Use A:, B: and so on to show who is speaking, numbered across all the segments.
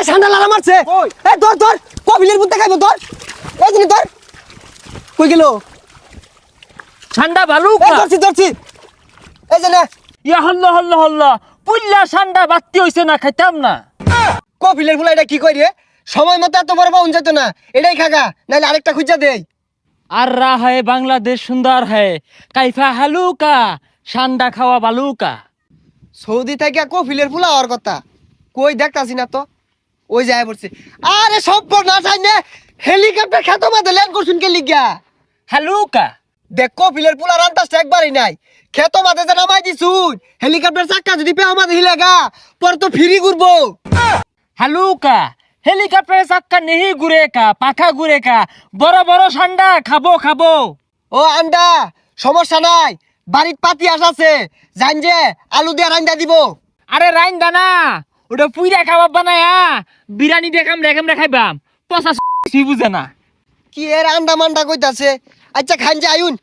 A: এই ঠান্ডা লাগা মারছে এই ধর ধর কপিলের বুতে খাইবো ধর এই জিনি ধর কই গেল
B: ঠান্ডা ভালো
A: এই ধরছি ধরছি এই যে না
B: ইয়া হল্লা হল্লা হল্লা পুল্লা ঠান্ডা বাত্তি হইছে না খাইতাম না
A: কপিলের ফুলা এটা কি কই রে সময় মতো এত বড় পাউন যেত না এটাই খাগা নাইলে আরেকটা খুঁজা দেই
B: আর রা হ্যায় বাংলাদেশ সুন্দর হ্যায় কাইফা হালুকা ঠান্ডা খাওয়া বালুকা
A: সৌদি থেকে কপিলের ফুলা হওয়ার কথা কই দেখতাছি না তো ওই যায় পড়ছে আরে সব না চাই না হেলিকপ্টার খেতো মাঝে ল্যান্ড করছুন কে লিগা
B: হালুকা
A: দেখ কপিলের ফুলা রান্তাসটা একবারই নাই খেতো মাঝে যে নামাই দিছুন হেলিকপ্টার চাক্কা যদি পেও মাঝে হিলেগা পর তো ফিরি ঘুরবো
B: হালুকা হেলিকপ্টারে চাক্কা নেহি ঘুরে কা পাখা ঘুরে কা বড় বড় ঠান্ডা খাবো খাবো
A: ও আন্ডা সমস্যা নাই বাড়ির পাতি আছে জান যে আলু দিয়ে রান্দা দিব
B: আরে রাইন দানা ওটা পুইরা খাবার বানায়া বিরিয়ানি দেখাম রেখাম রেখাইবাম পচা বুঝে না
A: কি এর আন্ডা মান্ডা কইতাছে আচ্ছা খান যে আয়ুন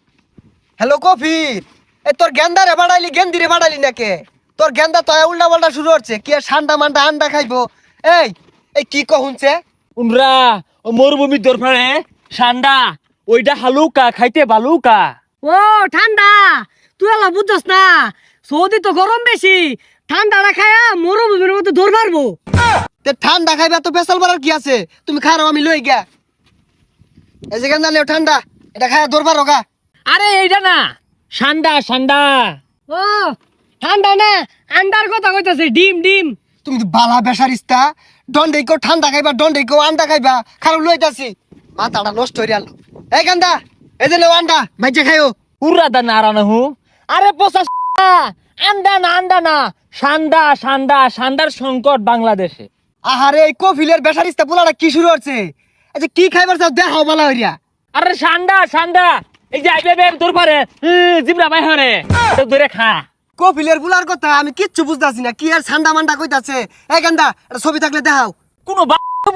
A: হ্যালো কফির এ তোর গেন্দারে বাড়াইলি গেন্দিরে বাড়াইলি নাকে তোর গেন্দা তো উল্টা পাল্টা শুরু হচ্ছে কি আর ঠান্ডা মান্ডা আন্ডা খাইবো এই এই কি কহুনছে
B: উমরা ও মরুভূমির দরফারে ঠান্ডা ওইটা হালুকা খাইতে বালুকা
C: ও ঠান্ডা তুই আলা বুঝছস না সৌদি তো গরম বেশি ঠান্ডাটা খায়া মরুভূমির মতো দৌড় মারবো
A: তে ঠান্ডা খাইবে তো পেশাল বাড়ার কি আছে তুমি খারাও আমি লই গিয়া এই যে গেন্দা লেও ঠান্ডা এটা খায়া দরবার রোগা
B: আরে এইটা না ঠান্ডা ঠান্ডা
C: ও ঠান্ডা না আন্ডার কথা কইতাছে ডিম ডিম
A: তুমি তো বালা বেসারিস্তা দন্ডে কেউ ঠান্ডা খাইবা দন্ডে কেউ আন্ডা খাইবা খারাপ লইতাছি মাথাটা নষ্ট হয়ে গেল এই গান্দা এই যে লেও আন্ডা ভাইজা খাইও
B: উড়া দানা আরানা হু আরে পচা আন্ডা না ঠান্ডা ঠান্ডা ঠান্ডার সংকট বাংলাদেশে
A: আহারে এই কফিলের বেসারিস্তা পোলাটা কি শুরু হচ্ছে আচ্ছা কি খাইবার চাও দেখাও বালা হইয়া
B: আরে ঠান্ডা ঠান্ডা এই যে আইবে তোর পারে জিবরা ভাই হরে তো ধরে খা
A: কফিলের পোলার কথা আমি কিচ্ছু বুঝতাছি না কি আর ঠান্ডা মান্ডা কইতাছে এই গান্দা এটা ছবি থাকলে দেখাও
B: কোনো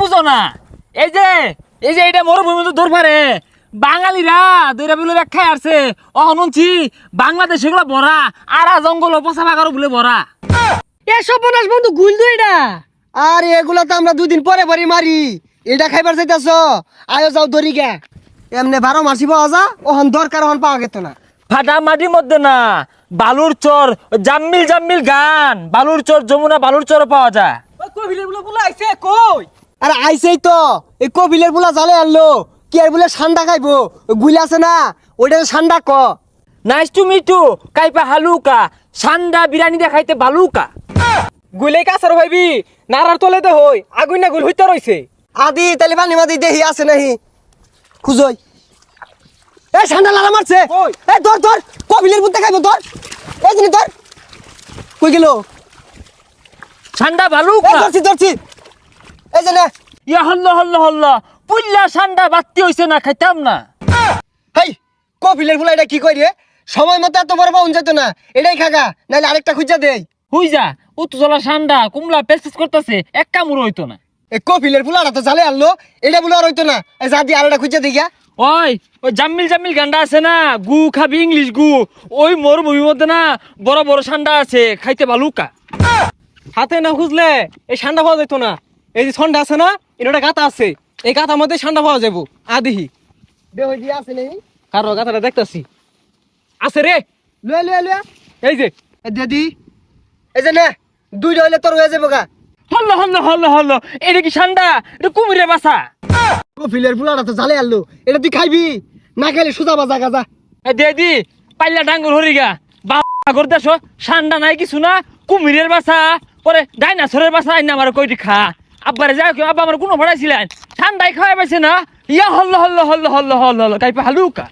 B: বুঝো না এই যে এটা মরুভূমি তো ধর পারে বাঙালিরা দইরা বলে ব্যাখ্যা আসছে অহনছি বাংলাদেশ এগুলো ভরা আরা জঙ্গল পচা বাগারও বলে ভরা
C: এসব বনাস বন্ধু গুল দুই না
A: আর এগুলা তো আমরা 2 দিন পরে পরে মারি এটা খাইবার চাইতাছ আয়ো যাও দরি গে এমনি 12 মাসি পাওয়া যা ওহন দরকার ওহন পাওয়া গেত না
B: ফাটা মাটির মধ্যে না বালুর চর জাম্মিল গান বালুর চর যমুনা বালুর চর পাওয়া যায়
C: কবিলের বলে বলে আইছে কই
A: আরে আইছেই তো এই কপিলের পোলা জালে আনলো কি আর বলে ঠান্ডা খাইবো গুলি আছে না ওইটা ঠান্ডা ক
B: নাইস টু মিট ইউ কাইপা হালুকা ঠান্ডা বিরিয়ানি দেখাইতে বালুকা
C: গুলে কাছার ভাইবি নারার তলে দে হই আগুন না গুল হইতে রইছে
A: আদি তাহলে পানি মাদি দেহি আছে নাহি খুঁজই এই ঠান্ডা লাগা মারছে এই ধর ধর কপিলের বুতে খাইবো ধর এই জিনি ধর কই গেল
B: ঠান্ডা
A: এই
B: বালুকা
A: ধরছি ধরছি এই যে না
B: ইয়া হল্লা পুল্লা ঠান্ডা বাত্তি হইছে না খাইতাম না
A: হেই কপিলের ফুলা এটা কি কই রে সময় মতো এত বড় পাউন যেত না এটাই খাগা নাইলে আরেকটা খুঁজা দেই
B: হুই যা উত্তজলা ঠান্ডা কুমলা পেসপেস করতেছে এক কামড় হইতো না
A: এই কপিলের ফুলাটা তো জালে আনলো এটা বলে আর হইতো না এই যা দিয়ে আরেকটা খুঁজা দেই গা
B: ওই জাম্মিল গান্ডা আছে না গু খাবি ইংলিশ গু ওই মরুভূমির মধ্যে না বড় বড় ঠান্ডা আছে খাইতে বালুকা
C: হাতে না খুঁজলে এই ঠান্ডা পাওয়া যেত না এই যে ঠান্ডা আছে না এটা গাতা আছে এই গাতার মধ্যে ঠান্ডা পাওয়া যাবো আদিহি
A: দে হই দিয়া আছে নেই
C: কারো গাতাটা দেখতাছি আছে রে
A: লয়ে লয়ে লয়ে
C: এই যে
A: এই দিদি এই যে না দুইটা হইলে তোর হয়ে যাবো গা
B: হল্ল এটা কি ঠান্ডা এটা কুমিরের বাসা
A: কপিলের ফুলাটা তো জালে আনলো এটা তুই খাইবি না খাইলে সুজা বাজা গাজা
B: দি পাল্লা ডাঙ্গুর হরিগা বাগর দেশ ঠান্ডা নাই কিছু না কুমিরের বাসা পরে ডাইনাসরের বাসা আইনা আমার কইটি খা আব্বারে যাও কেউ আব্বা আমার কোনো ভাড়াইছিলেন ঠান্ডায় খাওয়াই পাইছে না ইয়া হল্ল কাইপা হালুকা